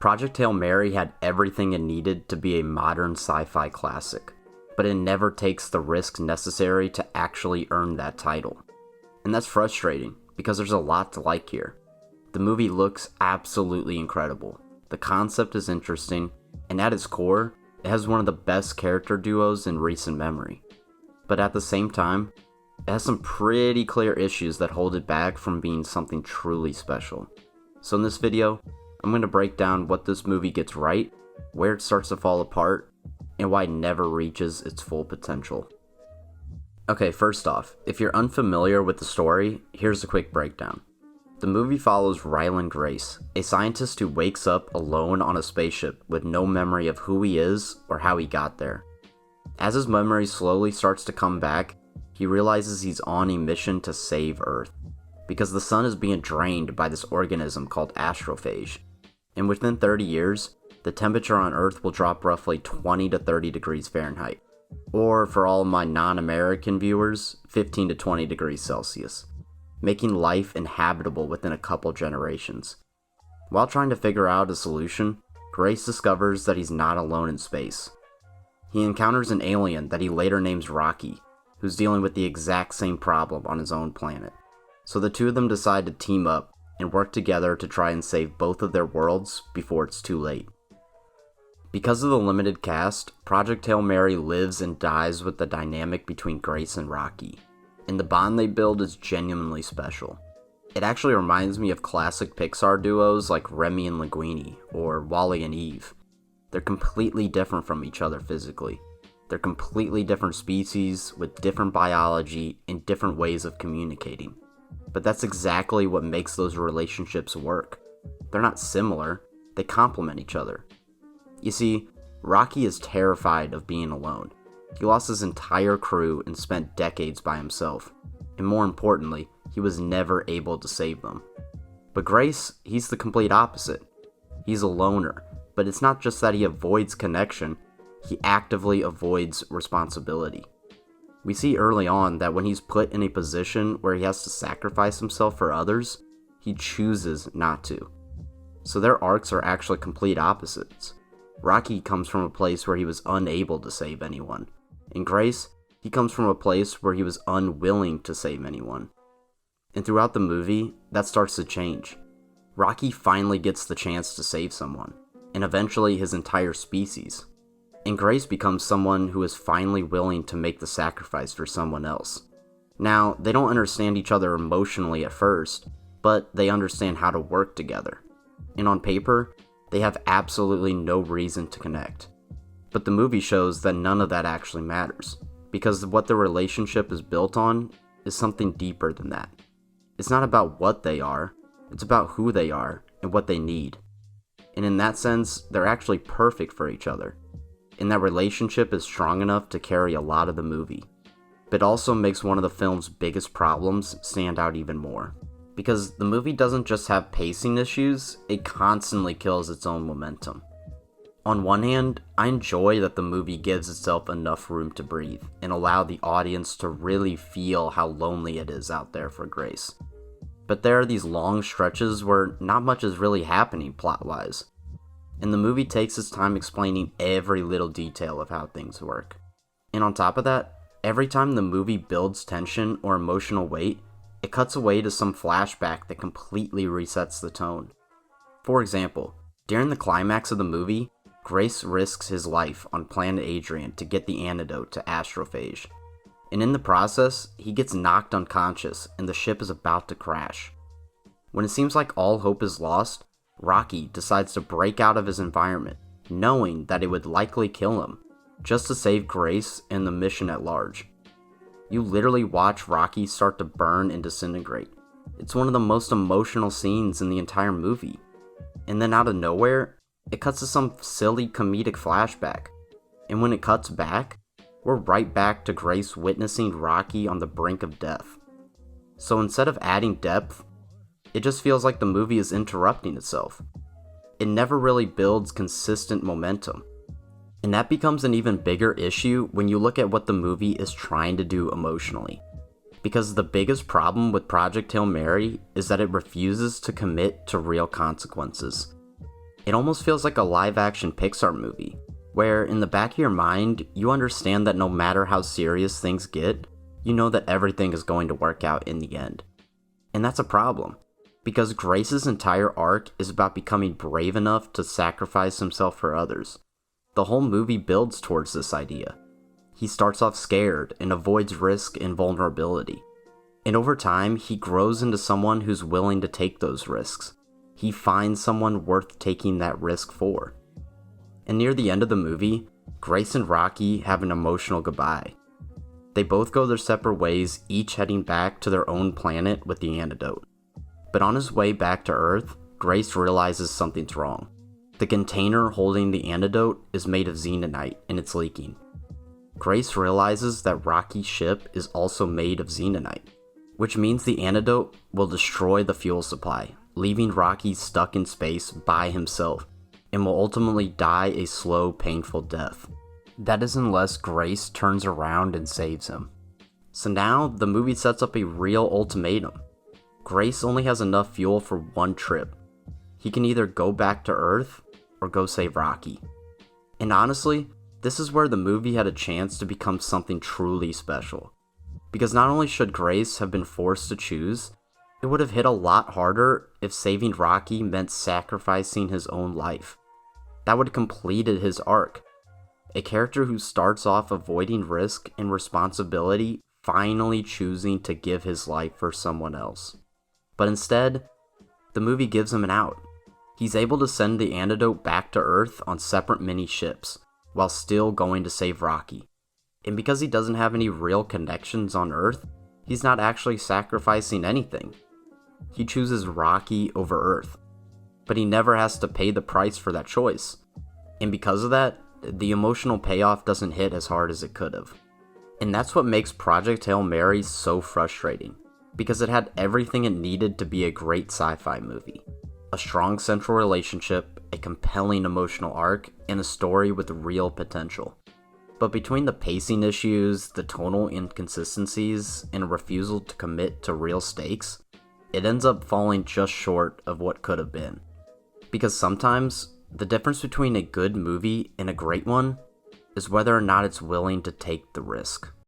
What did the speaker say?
Project Hail Mary had everything it needed to be a modern sci-fi classic, but it never takes the risks necessary to actually earn that title. And that's frustrating, because there's a lot to like here. The movie looks absolutely incredible, the concept is interesting, and at its core, it has one of the best character duos in recent memory. But at the same time, it has some pretty clear issues that hold it back from being something truly special. So in this video, I'm going to break down what this movie gets right, where it starts to fall apart, and why it never reaches its full potential. Okay, first off, if you're unfamiliar with the story, here's a quick breakdown. The movie follows Ryland Grace, a scientist who wakes up alone on a spaceship with no memory of who he is or how he got there. As his memory slowly starts to come back, he realizes he's on a mission to save Earth, because the sun is being drained by this organism called astrophage, and within 30 years, the temperature on Earth will drop roughly 20 to 30 degrees Fahrenheit, or for all my non-American viewers, 15 to 20 degrees Celsius, making life inhabitable within a couple generations. While trying to figure out a solution, Grace discovers that he's not alone in space. He encounters an alien that he later names Rocky, who's dealing with the exact same problem on his own planet. So the two of them decide to team up and work together to try and save both of their worlds before it's too late. Because of the limited cast, Project Hail Mary lives and dies with the dynamic between Grace and Rocky, and the bond they build is genuinely special. It actually reminds me of classic Pixar duos like Remy and Linguini, or Wally and Eve. They're completely different from each other physically. They're completely different species with different biology and different ways of communicating. But that's exactly what makes those relationships work. They're not similar, they complement each other. You see, Rocky is terrified of being alone. He lost his entire crew and spent decades by himself. And more importantly, he was never able to save them. But Grace, he's the complete opposite. He's a loner, but it's not just that he avoids connection, he actively avoids responsibility. We see early on that when he's put in a position where he has to sacrifice himself for others, he chooses not to. So their arcs are actually complete opposites. Rocky comes from a place where he was unable to save anyone. And Grace, he comes from a place where he was unwilling to save anyone. And throughout the movie, that starts to change. Rocky finally gets the chance to save someone, and eventually his entire species. And Grace becomes someone who is finally willing to make the sacrifice for someone else. Now, they don't understand each other emotionally at first, but they understand how to work together. And on paper, they have absolutely no reason to connect. But the movie shows that none of that actually matters, because what the relationship is built on is something deeper than that. It's not about what they are, it's about who they are and what they need. And in that sense, they're actually perfect for each other. And that relationship is strong enough to carry a lot of the movie. But also makes one of the film's biggest problems stand out even more. Because the movie doesn't just have pacing issues, it constantly kills its own momentum. On one hand, I enjoy that the movie gives itself enough room to breathe and allow the audience to really feel how lonely it is out there for Grace. But there are these long stretches where not much is really happening plot-wise. And the movie takes its time explaining every little detail of how things work. And on top of that, every time the movie builds tension or emotional weight, it cuts away to some flashback that completely resets the tone. For example, during the climax of the movie, Grace risks his life on planet Adrian to get the antidote to astrophage. And in the process, he gets knocked unconscious and the ship is about to crash. When it seems like all hope is lost, Rocky decides to break out of his environment, knowing that it would likely kill him, just to save Grace and the mission at large. You literally watch Rocky start to burn and disintegrate. It's one of the most emotional scenes in the entire movie. And then out of nowhere, it cuts to some silly comedic flashback. And when it cuts back, we're right back to Grace witnessing Rocky on the brink of death. So instead of adding depth, it just feels like the movie is interrupting itself. It never really builds consistent momentum. And that becomes an even bigger issue when you look at what the movie is trying to do emotionally. Because the biggest problem with Project Hail Mary is that it refuses to commit to real consequences. It almost feels like a live-action Pixar movie, where in the back of your mind, you understand that no matter how serious things get, you know that everything is going to work out in the end. And that's a problem, because Grace's entire arc is about becoming brave enough to sacrifice himself for others. The whole movie builds towards this idea. He starts off scared and avoids risk and vulnerability. And over time, he grows into someone who's willing to take those risks. He finds someone worth taking that risk for. And near the end of the movie, Grace and Rocky have an emotional goodbye. They both go their separate ways, each heading back to their own planet with the antidote. But on his way back to Earth, Grace realizes something's wrong. The container holding the antidote is made of xenonite and it's leaking. Grace realizes that Rocky's ship is also made of xenonite, which means the antidote will destroy the fuel supply, leaving Rocky stuck in space by himself, and will ultimately die a slow, painful death. That is unless Grace turns around and saves him. So now, the movie sets up a real ultimatum. Grace only has enough fuel for one trip. He can either go back to Earth, or go save Rocky. And honestly, this is where the movie had a chance to become something truly special. Because not only should Grace have been forced to choose, it would have hit a lot harder if saving Rocky meant sacrificing his own life. That would have completed his arc. A character who starts off avoiding risk and responsibility, finally choosing to give his life for someone else. But instead, the movie gives him an out. He's able to send the antidote back to Earth on separate mini ships, while still going to save Rocky. And because he doesn't have any real connections on Earth, he's not actually sacrificing anything. He chooses Rocky over Earth. But he never has to pay the price for that choice. And because of that, the emotional payoff doesn't hit as hard as it could have. And that's what makes Project Hail Mary so frustrating, because it had everything it needed to be a great sci-fi movie. A strong central relationship, a compelling emotional arc, and a story with real potential. But between the pacing issues, the tonal inconsistencies, and a refusal to commit to real stakes, it ends up falling just short of what could have been. Because sometimes, the difference between a good movie and a great one is whether or not it's willing to take the risk.